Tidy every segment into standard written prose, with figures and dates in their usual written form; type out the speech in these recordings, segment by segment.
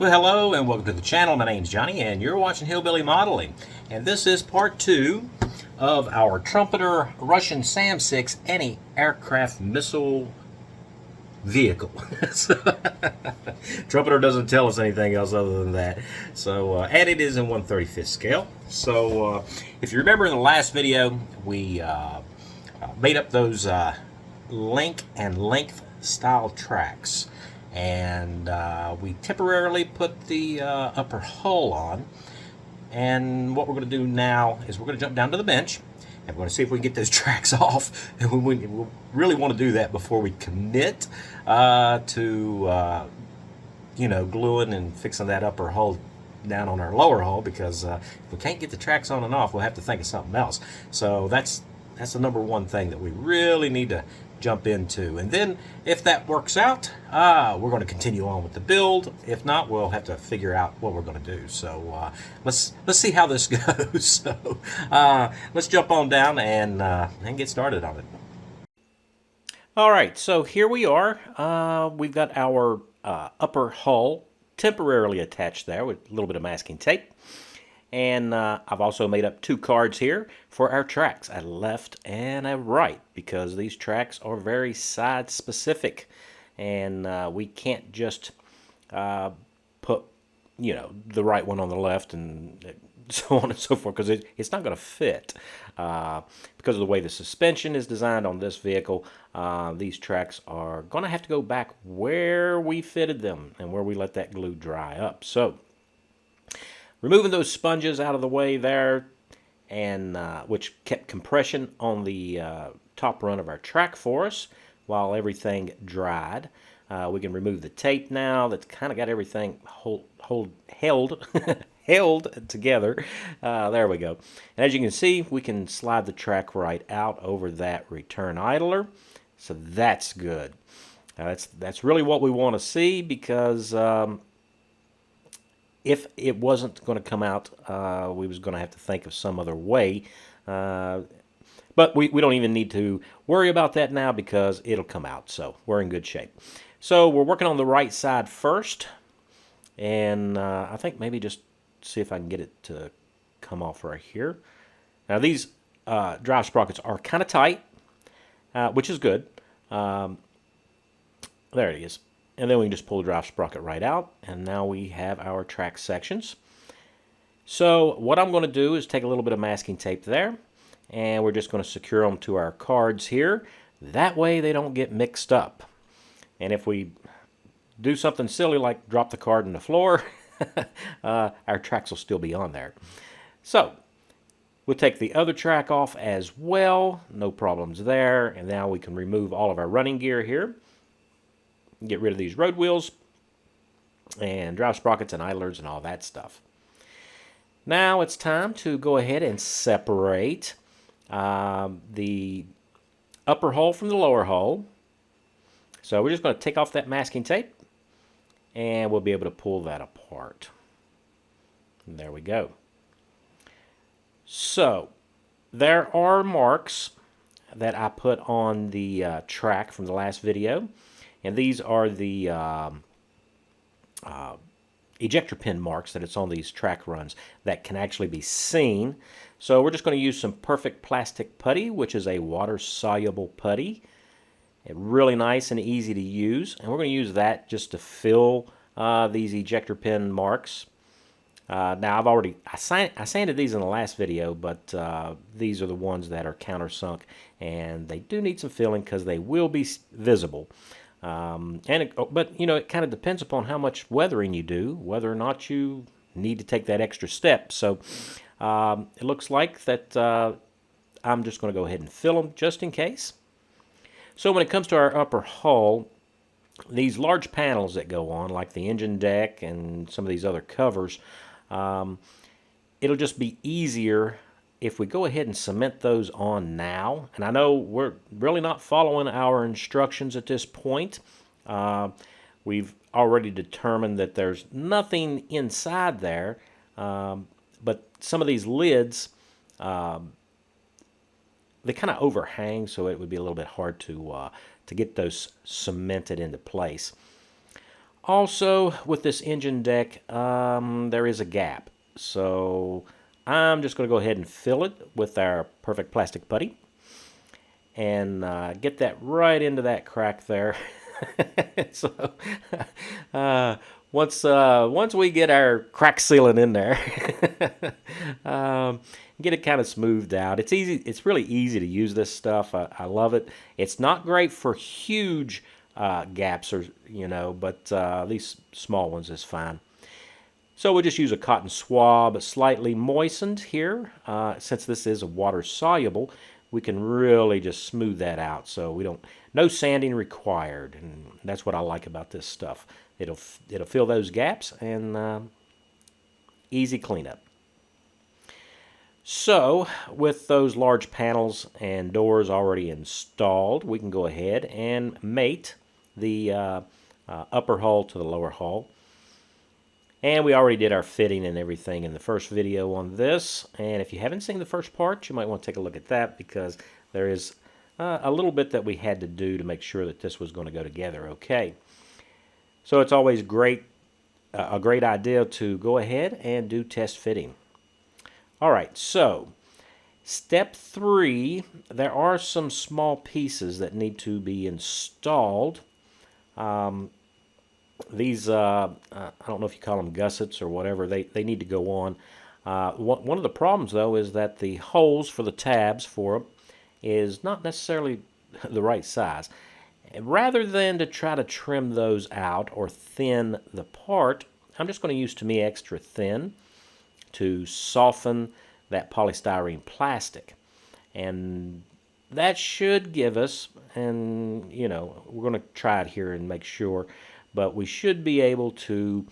Well, hello and welcome to the channel. My name's Johnny and you're watching Hillbilly Modeling. And this is part 2 of our Trumpeter Russian SAM-6 anti-aircraft missile vehicle. Trumpeter doesn't tell us anything else other than that. So, and it is in 1/35 scale. So, if you remember in the last video, we made up those link and length style tracks. And we temporarily put the upper hull on. And what we're going to do now is we're going to jump down to the bench and we're going to see if we can get those tracks off. And we really want to do that before we commit to gluing and fixing that upper hull down on our lower hull, because if we can't get the tracks on and off, we'll have to think of something else. So that's the number one thing that we really need to jump into. And then if that works out, we're going to continue on with the build. If not, we'll have to figure out what we're going to do. So let's see how this goes. So let's jump on down and get started on it. All right, so here we are. We've got our upper hull temporarily attached there with a little bit of masking tape. And I've also made up 2 cards here for our tracks, a left and a right, because these tracks are very side specific. And we can't just put, the right one on the left and so on and so forth, because it's not going to fit. Because of the way the suspension is designed on this vehicle, these tracks are going to have to go back where we fitted them and where we let that glue dry up. So, removing those sponges out of the way there, and which kept compression on the top run of our track for us while everything dried. We can remove the tape now. That's kind of got everything held held together. There we go. And as you can see, we can slide the track right out over that return idler. So that's good. That's really what we want to see, because if it wasn't going to come out, we was going to have to think of some other way. But we don't even need to worry about that now, because it'll come out. So we're in good shape. So we're working on the right side first. And I think maybe just see if I can get it to come off right here. Now these drive sprockets are kind of tight, which is good. There it is. And then we can just pull the drive sprocket right out, and now we have our track sections. So what I'm going to do is take a little bit of masking tape there, and we're just going to secure them to our cards here. That way they don't get mixed up. And if we do something silly like drop the card in the floor, our tracks will still be on there. So we'll take the other track off as well. No problems there. And now we can remove all of our running gear here. Get rid of these road wheels and drive sprockets and idlers and all that stuff. Now it's time to go ahead and separate the upper hull from the lower hull. So we're just going to take off that masking tape and we'll be able to pull that apart. And there we go. So there are marks that I put on the track from the last video. And these are the ejector pin marks that it's on these track runs that can actually be seen. So we're just going to use some Perfect Plastic Putty, which is a water-soluble putty. Really nice and easy to use. And we're going to use that just to fill these ejector pin marks. Now I sanded these in the last video, but these are the ones that are countersunk, and they do need some filling because they will be visible. But it kind of depends upon how much weathering you do, whether or not you need to take that extra step. So it looks like that I'm just going to go ahead and fill them just in case. So when it comes to our upper hull, these large panels that go on, like the engine deck and some of these other covers, it'll just be easier if we go ahead and cement those on now. And I know we're really not following our instructions at this point. We've already determined that there's nothing inside there, but some of these lids, they kind of overhang, so it would be a little bit hard to get those cemented into place. Also, with this engine deck, there is a gap. So I'm just going to go ahead and fill it with our perfect plastic putty. And get that right into that crack there. So once we get our crack sealing in there, get it kind of smoothed out. It's easy. It's really easy to use this stuff. I love it. It's not great for huge gaps, or but these small ones is fine. So we'll just use a cotton swab, slightly moistened here. Since this is a water soluble, we can really just smooth that out. So we don't, no sanding required, and that's what I like about this stuff. It'll fill those gaps and easy cleanup. So with those large panels and doors already installed, we can go ahead and mate the upper hull to the lower hull. And we already did our fitting and everything in the first video on this. And if you haven't seen the first part, you might want to take a look at that, because there is a little bit that we had to do to make sure that this was going to go together okay. So it's always a great idea to go ahead and do test fitting. All right, so step 3, there are some small pieces that need to be installed. These, I don't know if you call them gussets or whatever, they need to go on. One of the problems, though, is that the holes for the tabs for them is not necessarily the right size. Rather than to try to trim those out or thin the part, I'm just going to use, to me, extra thin to soften that polystyrene plastic. And that should give us, and we're going to try it here and make sure, but we should be able to,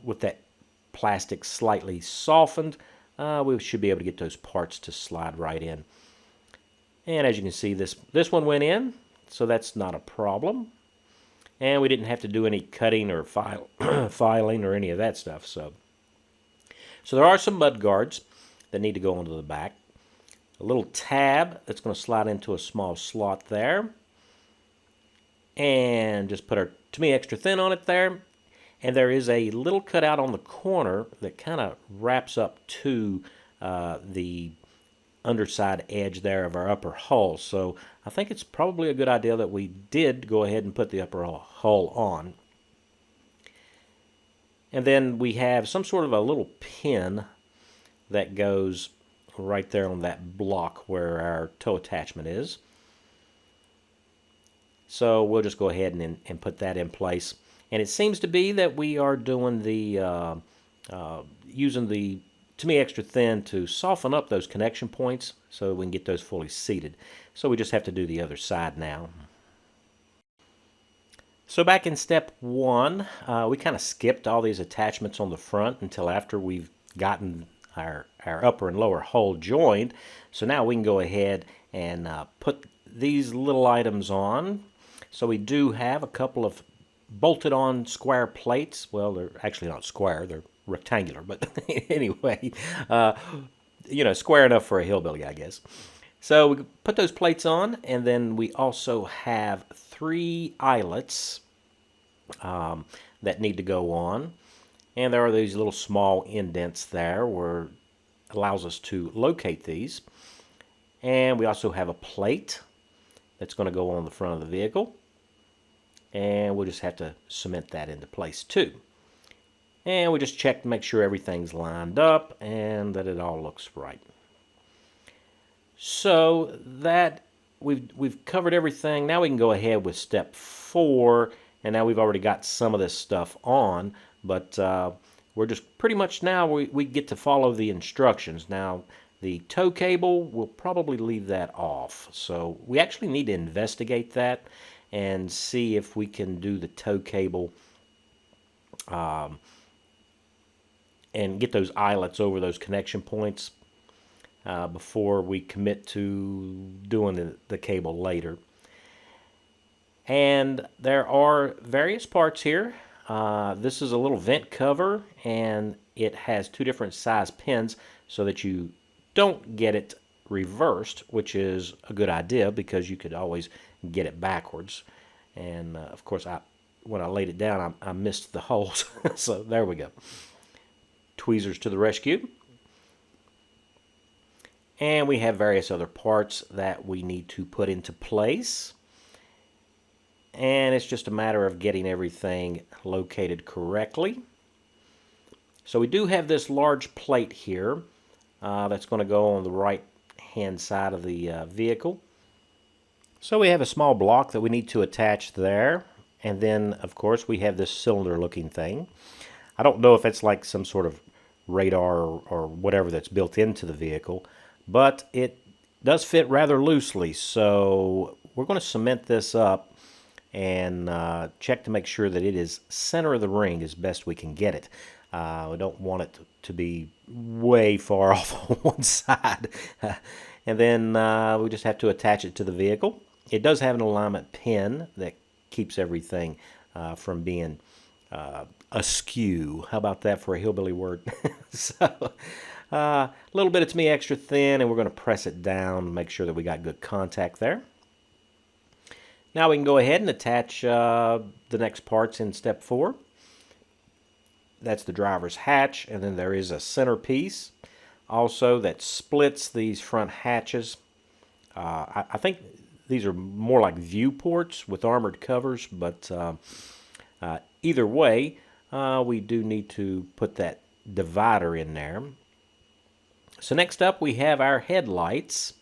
with that plastic slightly softened, we should be able to get those parts to slide right in. And as you can see, this one went in, so that's not a problem. And we didn't have to do any cutting or filing or any of that stuff. So there are some mud guards that need to go onto the back. A little tab that's going to slide into a small slot there. And just put our, to me, extra thin on it there. And there is a little cutout on the corner that kind of wraps up to the underside edge there of our upper hull. So I think it's probably a good idea that we did go ahead and put the upper hull on. And then we have some sort of a little pin that goes right there on that block where our toe attachment is. So we'll just go ahead and put that in place. And it seems to be that we are doing the, using the, to me, extra thin to soften up those connection points so we can get those fully seated. So we just have to do the other side now. So back in step 1, we kind of skipped all these attachments on the front until after we've gotten our upper and lower hull joined. So now we can go ahead and put these little items on. So we do have a couple of bolted on square plates. Well, they're actually not square, they're rectangular, but anyway, square enough for a hillbilly, I guess. So we put those plates on, and then we also have 3 eyelets that need to go on. And there are these little small indents there where it allows us to locate these. And we also have a plate that's going to go on the front of the vehicle. And we'll just have to cement that into place too. And we just check to make sure everything's lined up and that it all looks right. So that we've covered everything. Now we can go ahead with step 4, and now we've already got some of this stuff on, but we're just pretty much now we get to follow the instructions. Now the tow cable, we'll probably leave that off. So we actually need to investigate that and see if we can do the tow cable and get those eyelets over those connection points before we commit to doing the cable later. And there are various parts here. This is a little vent cover, and it has 2 different size pins so that you don't get it reversed, which is a good idea because you could always get it backwards. And of course when I laid it down, I missed the holes. So there we go. Tweezers to the rescue. And we have various other parts that we need to put into place. And it's just a matter of getting everything located correctly. So we do have this large plate here that's going to go on the right hand side of the vehicle. So we have a small block that we need to attach there, and then of course we have this cylinder looking thing. I don't know if it's like some sort of radar or whatever that's built into the vehicle, but it does fit rather loosely, so we're going to cement this up and check to make sure that it is center of the ring as best we can get it. We don't want it to be way far off on one side. And then we just have to attach it to the vehicle. It does have an alignment pin that keeps everything from being askew. How about that for a hillbilly word? So a little bit of TME extra thin, and we're going to press it down and make sure that we got good contact there. Now we can go ahead and attach the next parts in step 4. That's the driver's hatch, and then there is a centerpiece also that splits these front hatches. I think these are more like viewports with armored covers, but either way, we do need to put that divider in there. So next up we have our headlights,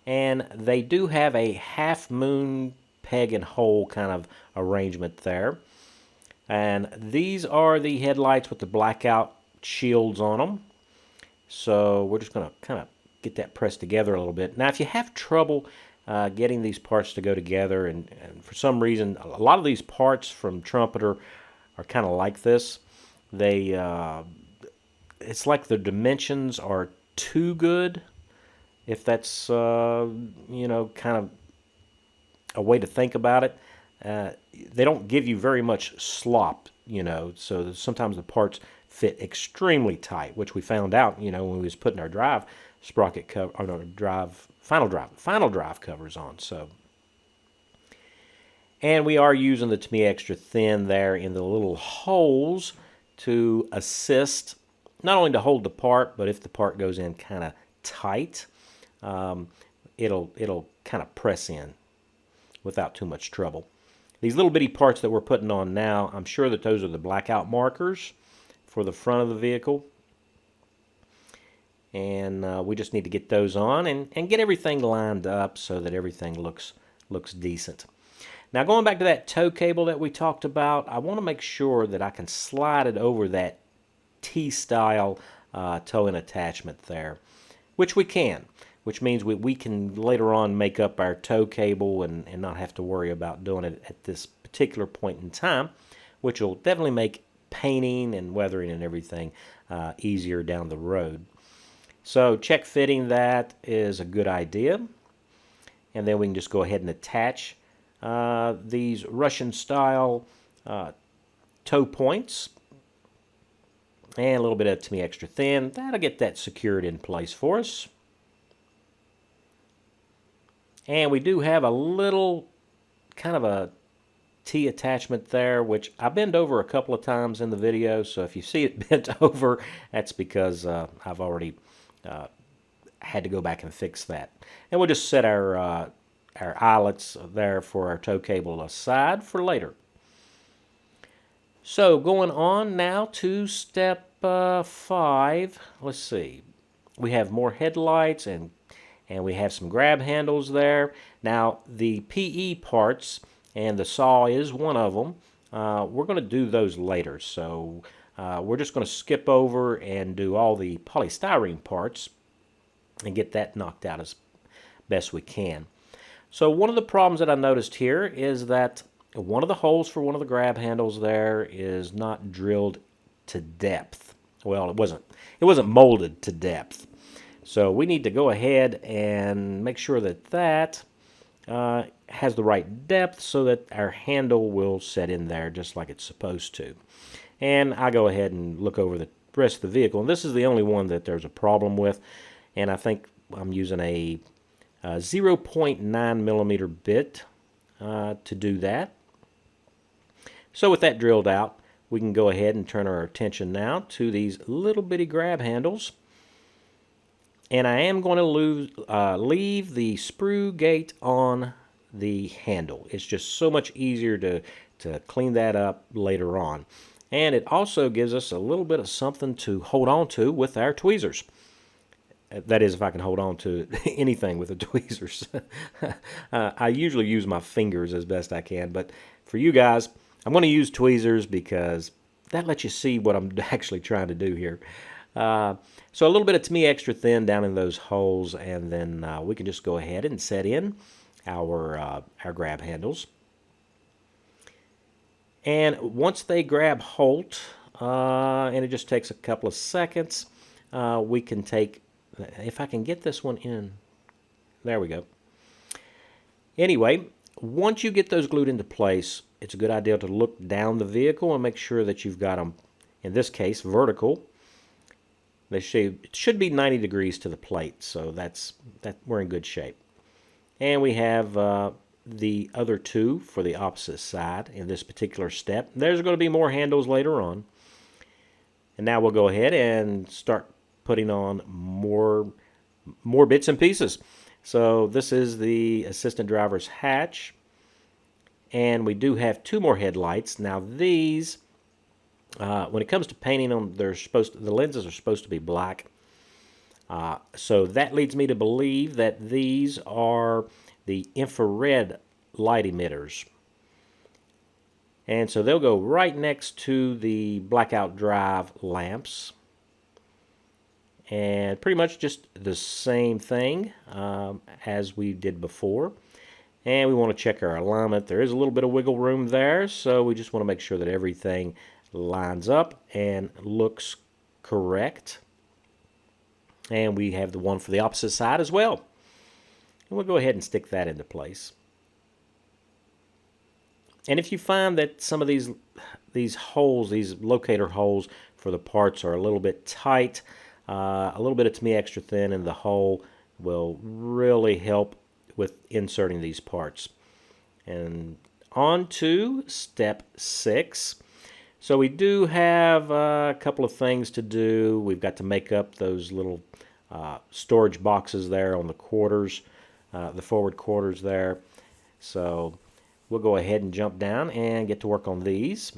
and they do have a half moon peg and hole kind of arrangement there. And these are the headlights with the blackout shields on them. So we're just going to kind of get that pressed together a little bit. Now if you have trouble getting these parts to go together, and for some reason a lot of these parts from Trumpeter are kind of like this. They it's like the dimensions are too good, if that's you know, kind of a way to think about it. They don't give you very much slop, you know, so sometimes the parts fit extremely tight, which we found out, you know, when we was putting our drive sprocket cover, or no, final drive covers on. So, and we are using the TME extra thin there in the little holes to assist, not only to hold the part, but if the part goes in kind of tight, it'll kind of press in without too much trouble. These little bitty parts that we're putting on now, I'm sure that those are the blackout markers for the front of the vehicle. And we just need to get those on and get everything lined up so that everything looks decent. Now going back to that tow cable that we talked about, I want to make sure that I can slide it over that T-style towing attachment there, which we can. Which means we can later on make up our tow cable and not have to worry about doing it at this particular point in time, which will definitely make painting and weathering and everything easier down the road. So check fitting that is a good idea. And then we can just go ahead and attach these Russian style toe points and a little bit of TME extra thin. That'll get that secured in place for us. And we do have a little kind of a T attachment there, which I bend over a couple of times in the video. So if you see it bent over, that's because I've already had to go back and fix that. And we'll just set our eyelets there for our tow cable aside for later. So going on now to step 5. Let's see. We have more headlights and we have some grab handles there. Now the PE parts, and the saw is one of them, we're going to do those later. So we're just going to skip over and do all the polystyrene parts and get that knocked out as best we can. So one of the problems that I noticed here is that one of the holes for one of the grab handles there is not drilled to depth. Well, it wasn't molded to depth. So we need to go ahead and make sure that that has the right depth so that our handle will set in there just like it's supposed to. And I go ahead and look over the rest of the vehicle. And this is the only one that there's a problem with. And I think I'm using a 0.9 millimeter bit to do that. So with that drilled out, we can go ahead and turn our attention now to these little bitty grab handles. And I am going to leave the sprue gate on the handle. It's just so much easier to clean that up later on. And it also gives us a little bit of something to hold on to with our tweezers. That is, if I can hold on to anything with the tweezers. I usually use my fingers as best I can, but for you guys, I'm going to use tweezers because that lets you see what I'm actually trying to do here. So a little bit of to me extra thin down in those holes, and then we can just go ahead and set in our grab handles. And once they grab hold, and it just takes a couple of seconds, we can take, if I can get this one in, there we go. Anyway, once you get those glued into place, it's a good idea to look down the vehicle and make sure that you've got them, in this case, vertical. It should be 90 degrees to the plate, so we're in good shape. And we have the other two for the opposite side in this particular step. There's going to be more handles later on. And now we'll go ahead and start putting on more bits and pieces. So this is the assistant driver's hatch. And we do have two more headlights. Now these, when it comes to painting them, the lenses are supposed to be black. So that leads me to believe that these are the infrared light emitters. And so they'll go right next to the blackout drive lamps. And pretty much just the same thing as we did before. And we want to check our alignment. There is a little bit of wiggle room there, so we just want to make sure that everything lines up and looks correct. And we have the one for the opposite side as well. And we'll go ahead and stick that into place. And if you find that some of these holes, these locator holes for the parts are a little bit tight, a little bit of to me extra thin in the hole will really help with inserting these parts. And on to step 6. So we do have a couple of things to do. We've got to make up those little storage boxes there on the quarters, the forward quarters there. So we'll go ahead and jump down and get to work on these.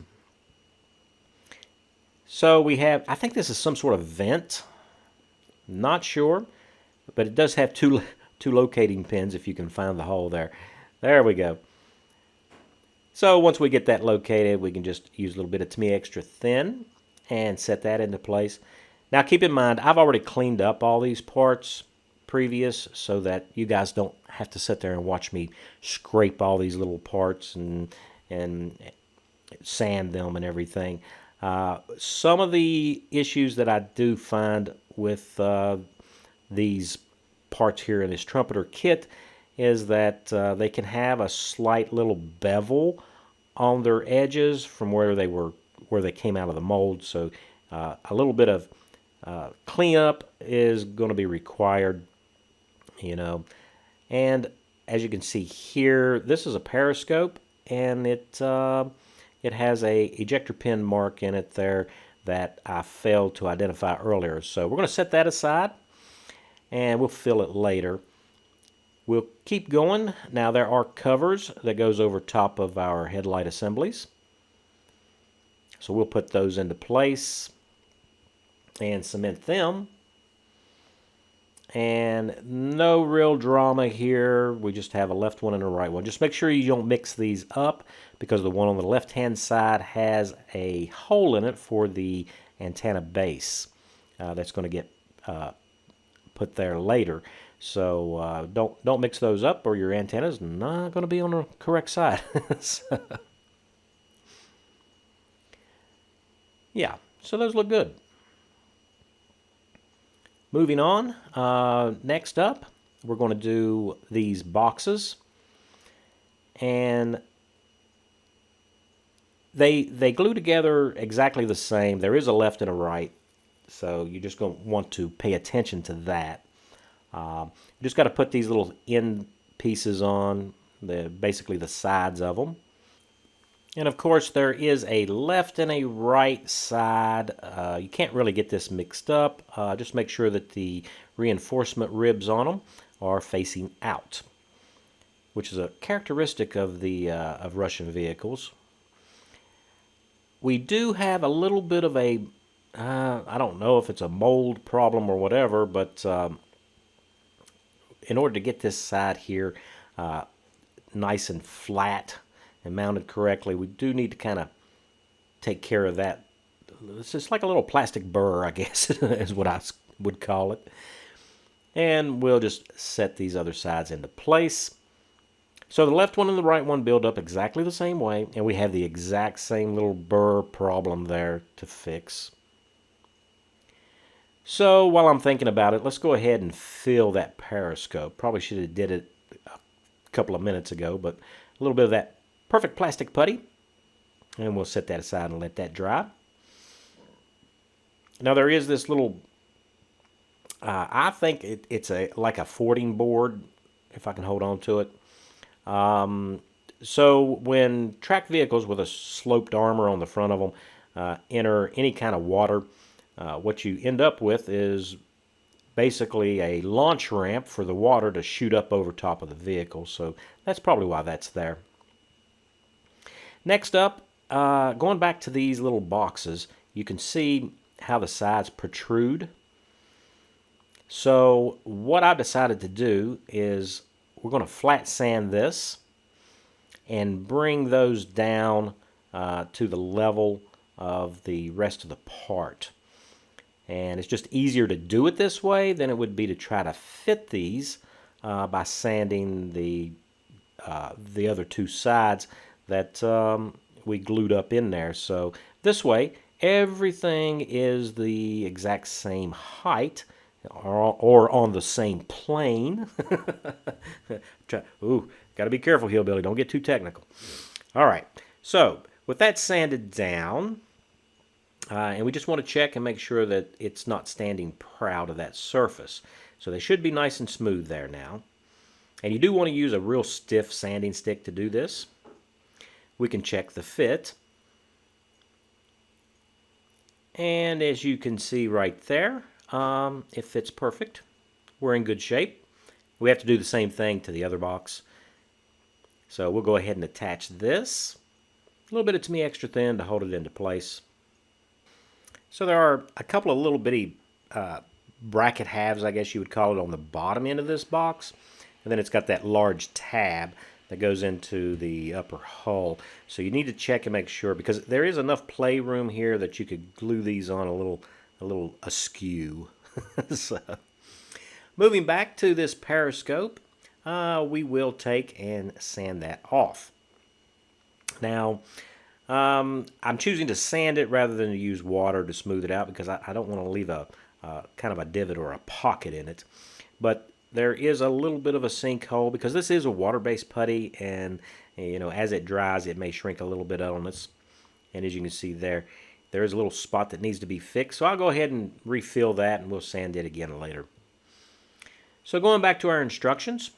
So we have, I think this is some sort of vent. Not sure, but it does have two locating pins if you can find the hole there. There we go. So once we get that located, we can just use a little bit of to me extra thin and set that into place. Now keep in mind, I've already cleaned up all these parts previous so that you guys don't have to sit there and watch me scrape all these little parts and sand them and everything. Some of the issues that I do find with these parts here in this trumpeter kit is that they can have a slight little bevel on their edges from where they came out of the mold. So a little bit of cleanup is going to be required, you know. And as you can see here, this is a periscope, and it has a ejector pin mark in it there that I failed to identify earlier. So we're going to set that aside, and we'll fill it later. We'll keep going. Now there are covers that goes over top of our headlight assemblies. So we'll put those into place and cement them. And no real drama here. We just have a left one and a right one. Just make sure you don't mix these up, because the one on the left-hand side has a hole in it for the antenna base that's going to get put there later. So don't mix those up, or your antenna's not going to be on the correct side. So, yeah, so those look good. Moving on, next up, we're going to do these boxes. And they glue together exactly the same. There is a left and a right, so you're just going to want to pay attention to that. You just got to put these little end pieces on, basically the sides of them. And of course there is a left and a right side. You can't really get this mixed up. Just make sure that the reinforcement ribs on them are facing out, which is a characteristic of the of Russian vehicles. We do have a little bit of a, I don't know if it's a mold problem or whatever, but in order to get this side here nice and flat and mounted correctly, we do need to kind of take care of that. It's just like a little plastic burr, I guess, is what I would call it. And we'll just set these other sides into place. So the left one and the right one build up exactly the same way, and we have the exact same little burr problem there to fix. So while I'm thinking about it, let's go ahead and fill that periscope. Probably should have did it a couple of minutes ago, but a little bit of that perfect plastic putty, and we'll set that aside and let that dry. Now there is this little, I think it's like a fording board, if I can hold on to it. So when tracked vehicles with a sloped armor on the front of them enter any kind of water, what you end up with is basically a launch ramp for the water to shoot up over top of the vehicle. So that's probably why that's there. Next up, going back to these little boxes, you can see how the sides protrude. So what I've decided to do is we're going to flat sand this and bring those down to the level of the rest of the part. And it's just easier to do it this way than it would be to try to fit these by sanding the other two sides that we glued up in there. So this way everything is the exact same height or on the same plane. Ooh, got to be careful, Hillbilly. Don't get too technical. All right, so with that sanded down, and we just want to check and make sure that it's not standing proud of that surface. So they should be nice and smooth there now. And you do want to use a real stiff sanding stick to do this. We can check the fit. And as you can see right there, it fits perfect. We're in good shape. We have to do the same thing to the other box. So we'll go ahead and attach this. A little bit of to-me extra thin to hold it into place. So there are a couple of little bitty bracket halves, I guess you would call it, on the bottom end of this box. And then it's got that large tab that goes into the upper hull. So you need to check and make sure, because there is enough play room here that you could glue these on a little askew. So, moving back to this periscope, we will take and sand that off. Now, I'm choosing to sand it rather than to use water to smooth it out, because I don't want to leave a kind of a divot or a pocket in it. But there is a little bit of a sinkhole because this is a water-based putty, and you know, as it dries it may shrink a little bit on us. And as you can see there is a little spot that needs to be fixed, so I'll go ahead and refill that and we'll sand it again later. So going back to our instructions,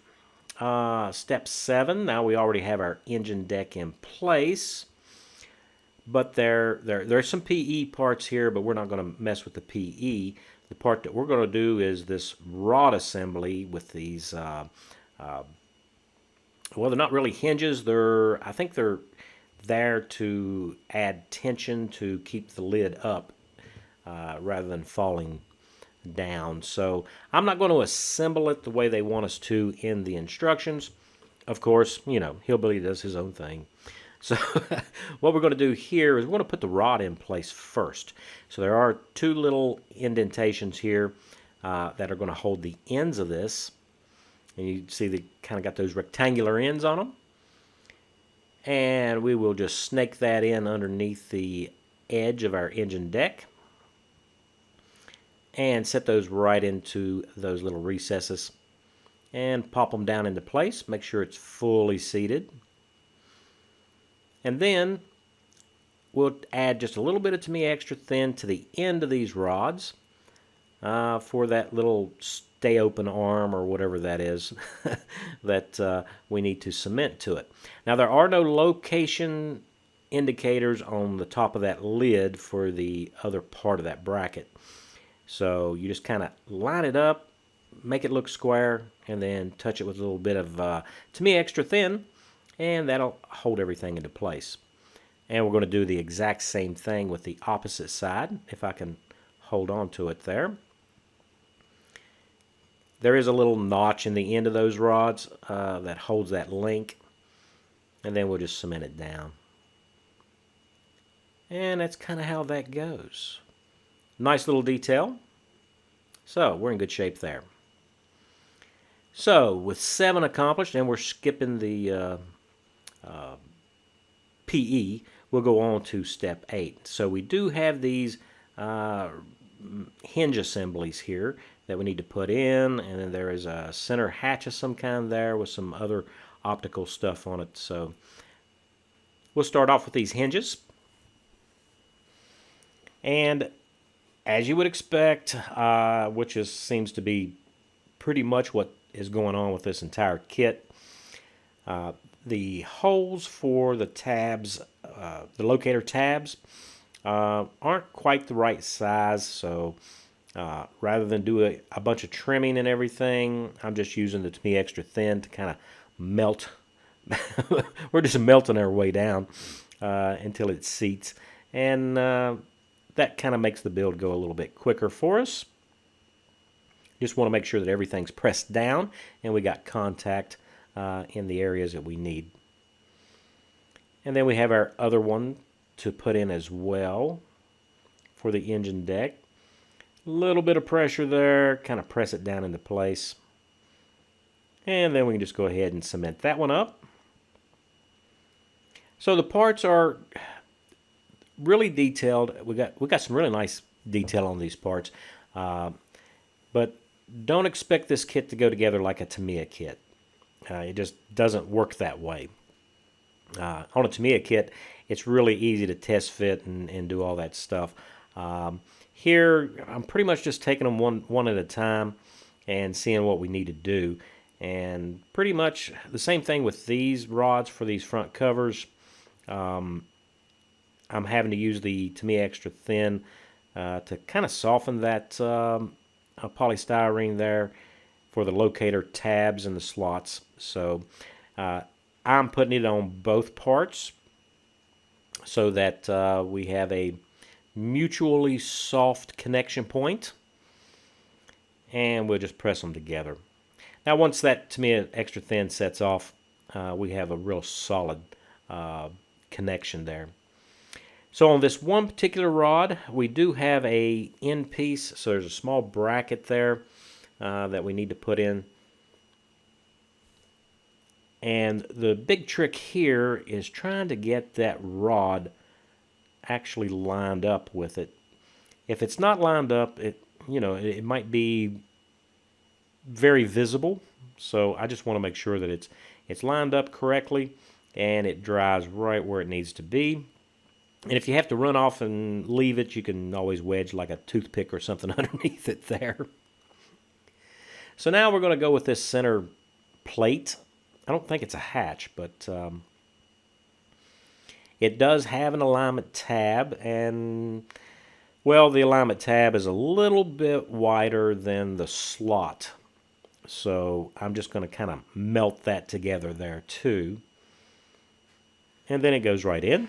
step 7, now we already have our engine deck in place, but there's some PE parts here, but we're not going to mess with the PE. The part that we're going to do is this rod assembly with these, well, they're not really hinges. I think they're there to add tension to keep the lid up rather than falling down. So I'm not going to assemble it the way they want us to in the instructions. Of course, you know, Hillbilly does his own thing. So what we're going to do here is we're going to put the rod in place first. So there are two little indentations here that are going to hold the ends of this. And you see they kind of got those rectangular ends on them. And we will just snake that in underneath the edge of our engine deck. And set those right into those little recesses. And pop them down into place. Make sure it's fully seated. And then we'll add just a little bit of to-me extra thin to the end of these rods for that little stay open arm or whatever that is that we need to cement to it. Now there are no location indicators on the top of that lid for the other part of that bracket. So you just kind of line it up, make it look square, and then touch it with a little bit of, to me, extra thin, and that'll hold everything into place. And we're going to do the exact same thing with the opposite side, if I can hold on to it there. There is a little notch in the end of those rods that holds that link, and then we'll just cement it down. And that's kind of how that goes. Nice little detail. So we're in good shape there. So with 7 accomplished, and we're skipping the PE, we'll go on to step 8. So we do have these hinge assemblies here that we need to put in, and then there is a center hatch of some kind there with some other optical stuff on it. So we'll start off with these hinges. And as you would expect, which seems to be pretty much what is going on with this entire kit, the holes for the tabs, the locator tabs, aren't quite the right size, so rather than do a bunch of trimming and everything, I'm just using the, to me, extra thin to kind of melt. We're just melting our way down until it seats, and that kind of makes the build go a little bit quicker for us. Just want to make sure that everything's pressed down and we got contact in the areas that we need. And then we have our other one to put in as well for the engine deck. A little bit of pressure there, kind of press it down into place. And then we can just go ahead and cement that one up. So the parts are really detailed. We got some really nice detail on these parts, but don't expect this kit to go together like a Tamiya kit. It just doesn't work that way. On a Tamiya kit, it's really easy to test fit and do all that stuff. Here, I'm pretty much just taking them one at a time and seeing what we need to do. And pretty much the same thing with these rods for these front covers. I'm having to use the Tamiya extra thin to kind of soften that polystyrene there for the locator tabs and the slots. So I'm putting it on both parts so that we have a mutually soft connection point, and we'll just press them together. Now once that Tamiya extra thin sets off, we have a real solid connection there. So on this one particular rod, we do have a end piece, so there's a small bracket there that we need to put in. And the big trick here is trying to get that rod actually lined up with it. If it's not lined up, it might be very visible. So I just want to make sure that it's lined up correctly and it dries right where it needs to be. And if you have to run off and leave it, you can always wedge like a toothpick or something underneath it there. So now we're going to go with this center plate. I don't think it's a hatch, but it does have an alignment tab, and well, the alignment tab is a little bit wider than the slot. So I'm just going to kind of melt that together there too. And then it goes right in.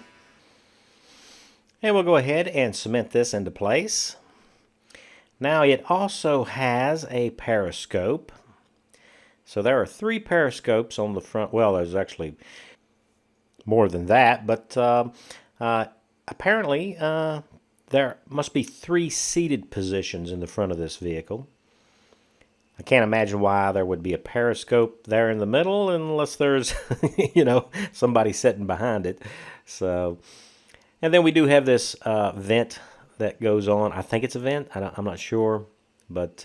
And we'll go ahead and cement this into place. Now it also has a periscope. So there are 3 periscopes on the front. Well, there's actually more than that, but apparently there must be 3 seated positions in the front of this vehicle. I can't imagine why there would be a periscope there in the middle unless there's, somebody sitting behind it. So, and then we do have this vent that goes on. I think it's a vent. I'm not sure, but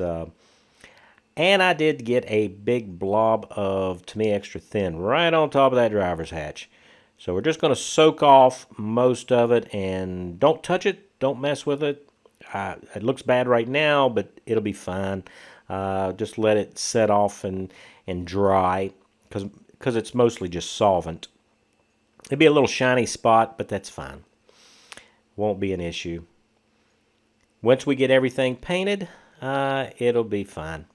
and I did get a big blob of Tamiya extra thin right on top of that driver's hatch. So we're just going to soak off most of it, and don't touch it, don't mess with it. It looks bad right now, but it'll be fine. Just let it set off and dry, because it's mostly just solvent. It'd be a little shiny spot, but that's fine. Won't be an issue. Once we get everything painted, it'll be fine.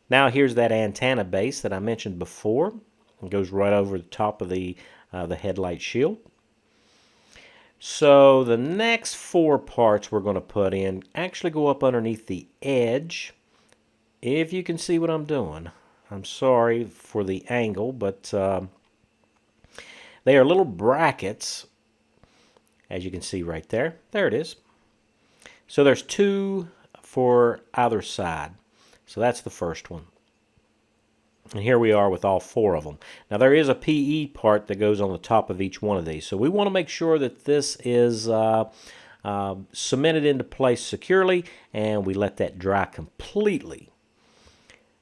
Now here's that antenna base that I mentioned before. It goes right over the top of the headlight shield. So the next 4 parts we're going to put in actually go up underneath the edge. If you can see what I'm doing. I'm sorry for the angle, but they are little brackets, as you can see right there. There it is. So there's 2 for either side. So that's the first one. And here we are with all 4 of them. Now there is a PE part that goes on the top of each one of these. So we want to make sure that this is cemented into place securely, and we let that dry completely.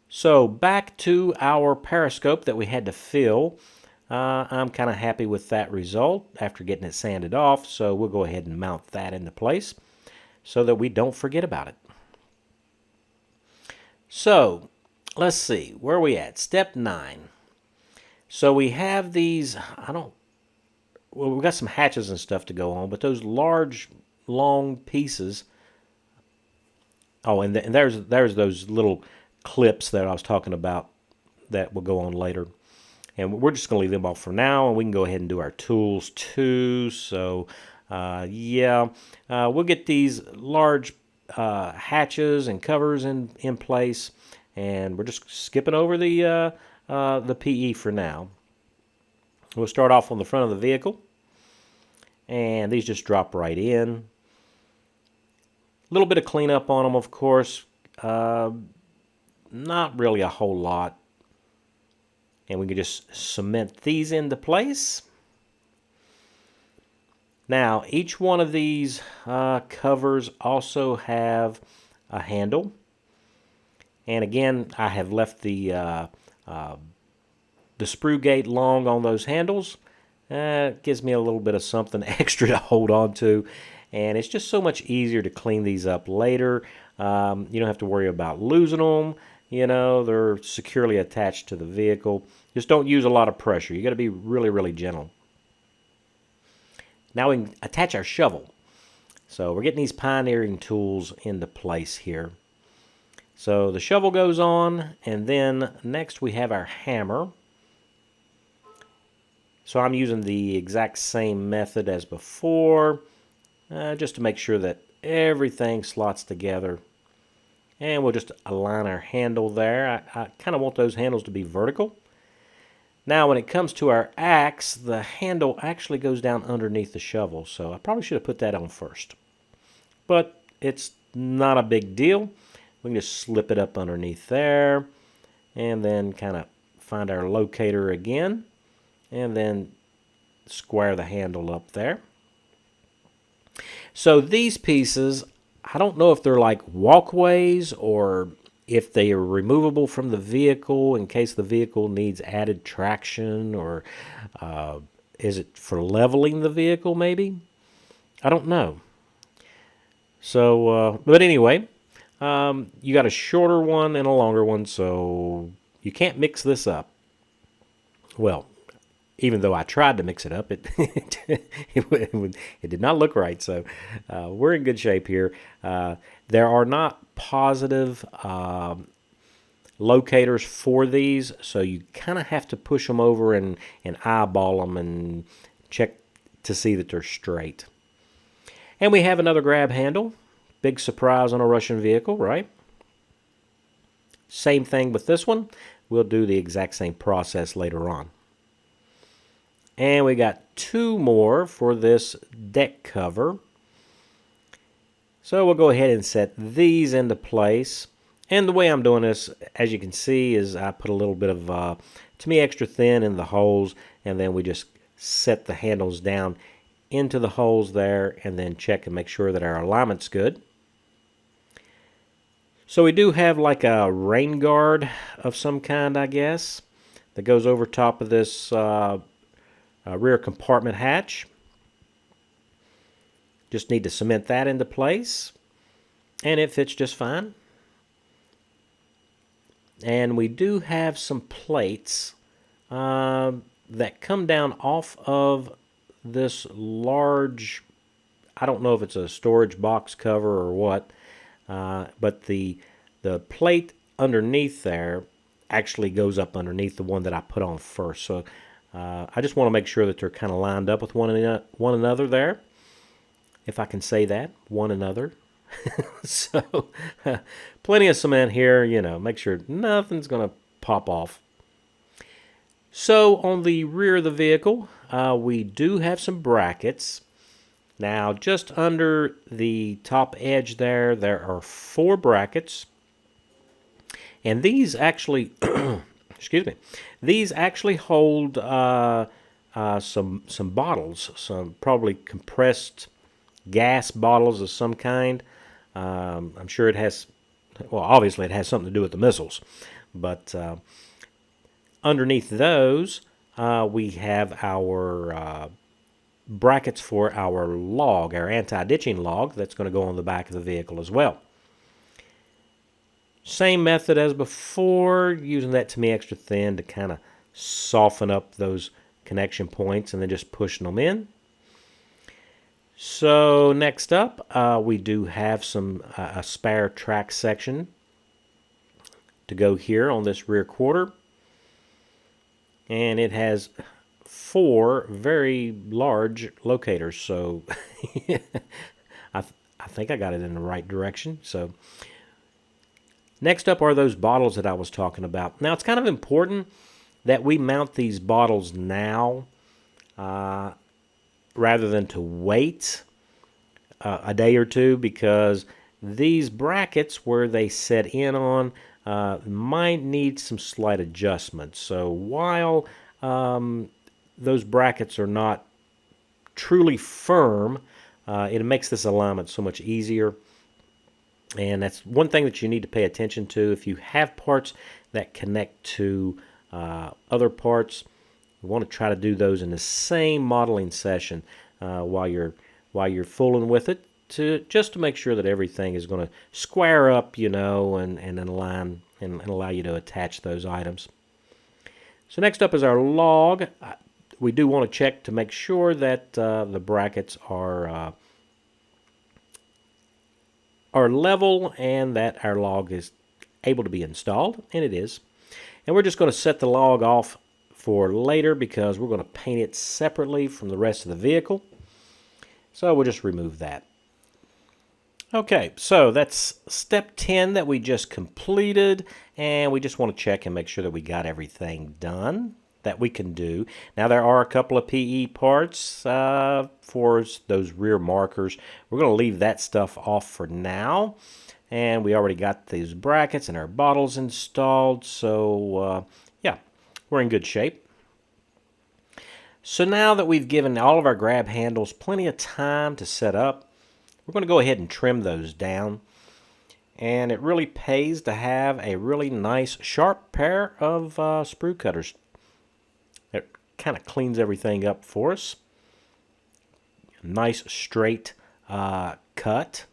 So back to our periscope that we had to fill. I'm kind of happy with that result after getting it sanded off. So we'll go ahead and mount that into place so that we don't forget about it. So let's see, where are we at? Step 9. So we have these, well, we've got some hatches and stuff to go on, but those large, long pieces. Oh, and there's those little clips that I was talking about that will go on later. And we're just going to leave them off for now, and we can go ahead and do our tools too. So, yeah, we'll get these large hatches and covers in place, and we're just skipping over the PE for now. We'll start off on the front of the vehicle, and these just drop right in. A little bit of cleanup on them, of course. Not really a whole lot. And we can just cement these into place. Now, each one of these covers also have a handle. And again, I have left the sprue gate long on those handles. It gives me a little bit of something extra to hold on to. And it's just so much easier to clean these up later. You don't have to worry about losing them. You know, they're securely attached to the vehicle. Just don't use a lot of pressure. You got to be really, really gentle. Now we can attach our shovel. So we're getting these pioneering tools into place here. So the shovel goes on, and then next we have our hammer. So I'm using the exact same method as before, just to make sure that everything slots together. And we'll just align our handle there. I kind of want those handles to be vertical. Now when it comes to our axe, the handle actually goes down underneath the shovel. So I probably should have put that on first. But it's not a big deal. We can just slip it up underneath there. And then kind of find our locator again. And then square the handle up there. So these pieces, I don't know if they're like walkways or if they are removable from the vehicle in case the vehicle needs added traction, or is it for leveling the vehicle maybe? I don't know. So, but anyway, you got a shorter one and a longer one, so you can't mix this up. Well, even though I tried to mix it up, it did not look right. So we're in good shape here. There are not positive locators for these, so you kind of have to push them over and eyeball them and check to see that they're straight. And we have another grab handle. Big surprise on a Russian vehicle, right? Same thing with this one. We'll do the exact same process later on. And we got 2 more for this deck cover. So we'll go ahead and set these into place. And the way I'm doing this, as you can see, is I put a little bit of, to me, extra thin in the holes. And then we just set the handles down into the holes there. And then check and make sure that our alignment's good. So we do have like a rain guard of some kind, I guess, that goes over top of this rear compartment hatch. Just need to cement that into place, and it fits just fine. And we do have some plates. that come down off of this large, I don't know if it's a storage box cover or what, but the plate underneath there actually goes up underneath the one that I put on first. So I just want to make sure that they're kind of lined up with one another there, if I can say that, one another. So plenty of cement here, you know, make sure nothing's going to pop off. So on the rear of the vehicle, we do have some brackets. Now, just under the top edge there are 4 brackets. And these actually, excuse me, these actually hold some bottles, some probably compressed gas bottles of some kind. I'm sure it has, well, obviously it has something to do with the missiles. But underneath those, we have our brackets for our log, our anti-ditching log that's going to go on the back of the vehicle as well. Same method as before, using that semi-extra thin to kind of soften up those connection points and then just pushing them in. So next up, we do have a spare track section to go here on this rear quarter. And it has 4 very large locators, so I think I got it in the right direction. So next up are those bottles that I was talking about. Now, it's kind of important that we mount these bottles now rather than to wait a day or two, because these brackets where they set in on might need some slight adjustments. So while those brackets are not truly firm, it makes this alignment so much easier. And that's one thing that you need to pay attention to. If you have parts that connect to other parts, you want to try to do those in the same modeling session while you're fooling with it, just to make sure that everything is going to square up, you know, and align and allow you to attach those items. So next up is our log. We do want to check to make sure that the brackets are level and that our log is able to be installed, and it is. And we're just going to set the log off for later because we're going to paint it separately from the rest of the vehicle. So we'll just remove that. Okay, so that's step 10 that we just completed, and we just want to check and make sure that we got everything done that we can do. Now, there are a couple of PE parts for those rear markers. We're going to leave that stuff off for now, and we already got these brackets and our bottles installed, so yeah, we're in good shape. So now that we've given all of our grab handles plenty of time to set up, we're going to go ahead and trim those down. And it really pays to have a really nice sharp pair of sprue cutters. It kind of cleans everything up for us. Nice straight cut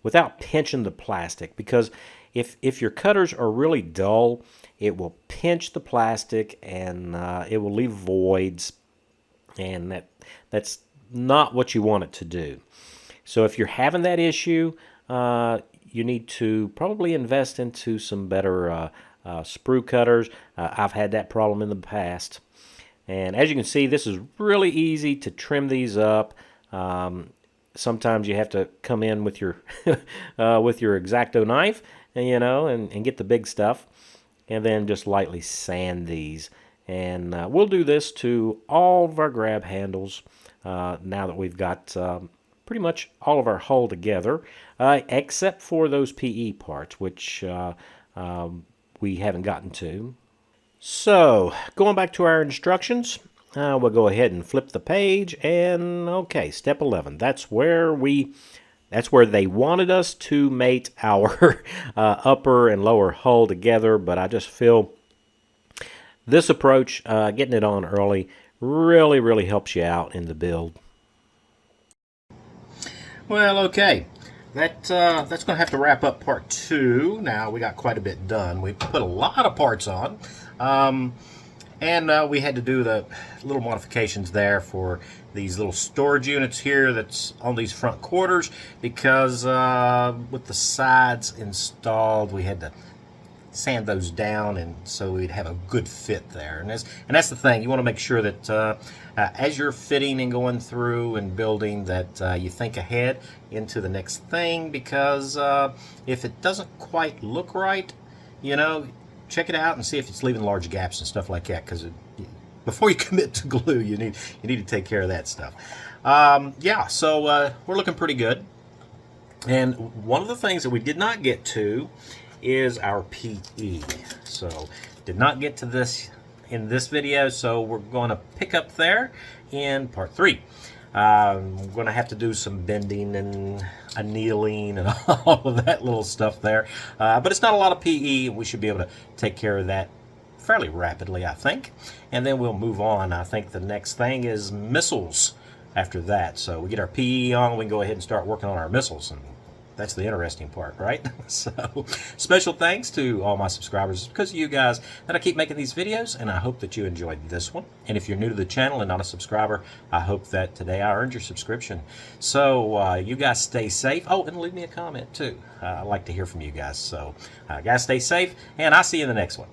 without pinching the plastic, because if your cutters are really dull, it will pinch the plastic and it will leave voids, and that's not what you want it to do. So if you're having that issue, you need to probably invest into some better sprue cutters. I've had that problem in the past. And as you can see, this is really easy to trim these up. Sometimes you have to come in with your with your X-Acto knife, and, you know, and get the big stuff, and then just lightly sand these. And we'll do this to all of our grab handles now that we've got pretty much all of our hull together, except for those PE parts, which we haven't gotten to. So, going back to our instructions, we'll go ahead and flip the page, and okay, step 11. That's where they wanted us to mate our upper and lower hull together, but I just feel this approach, getting it on early, really helps you out in the build. Well, okay. That's going to have to wrap up part 2. Now, we got quite a bit done. We put a lot of parts on. And we had to do the little modifications there for these little storage units here that's on these front quarters, because with the sides installed we had to sand those down, and so we'd have a good fit there. And that's the thing, you want to make sure that as you're fitting and going through and building, that you think ahead into the next thing, because if it doesn't quite look right, you know, check it out and see if it's leaving large gaps and stuff like that, because before you commit to glue, you need to take care of that stuff. Yeah, so we're looking pretty good. And one of the things that we did not get to is our PE. So did not get to this in this video, so we're going to pick up there in part 3. We're going to have to do some bending and annealing and all of that little stuff there, but it's not a lot of PE. We should be able to take care of that fairly rapidly, I think, and then we'll move on. I think the next thing is missiles after that. So we get our PE on, we can go ahead and start working on our missiles, and that's the interesting part, right? So special thanks to all my subscribers. It's because of you guys that I keep making these videos, and I hope that you enjoyed this one. And if you're new to the channel and not a subscriber, I hope that today I earned your subscription. So you guys stay safe. Oh, and leave me a comment too. I like to hear from you guys. So guys, stay safe, and I'll see you in the next one.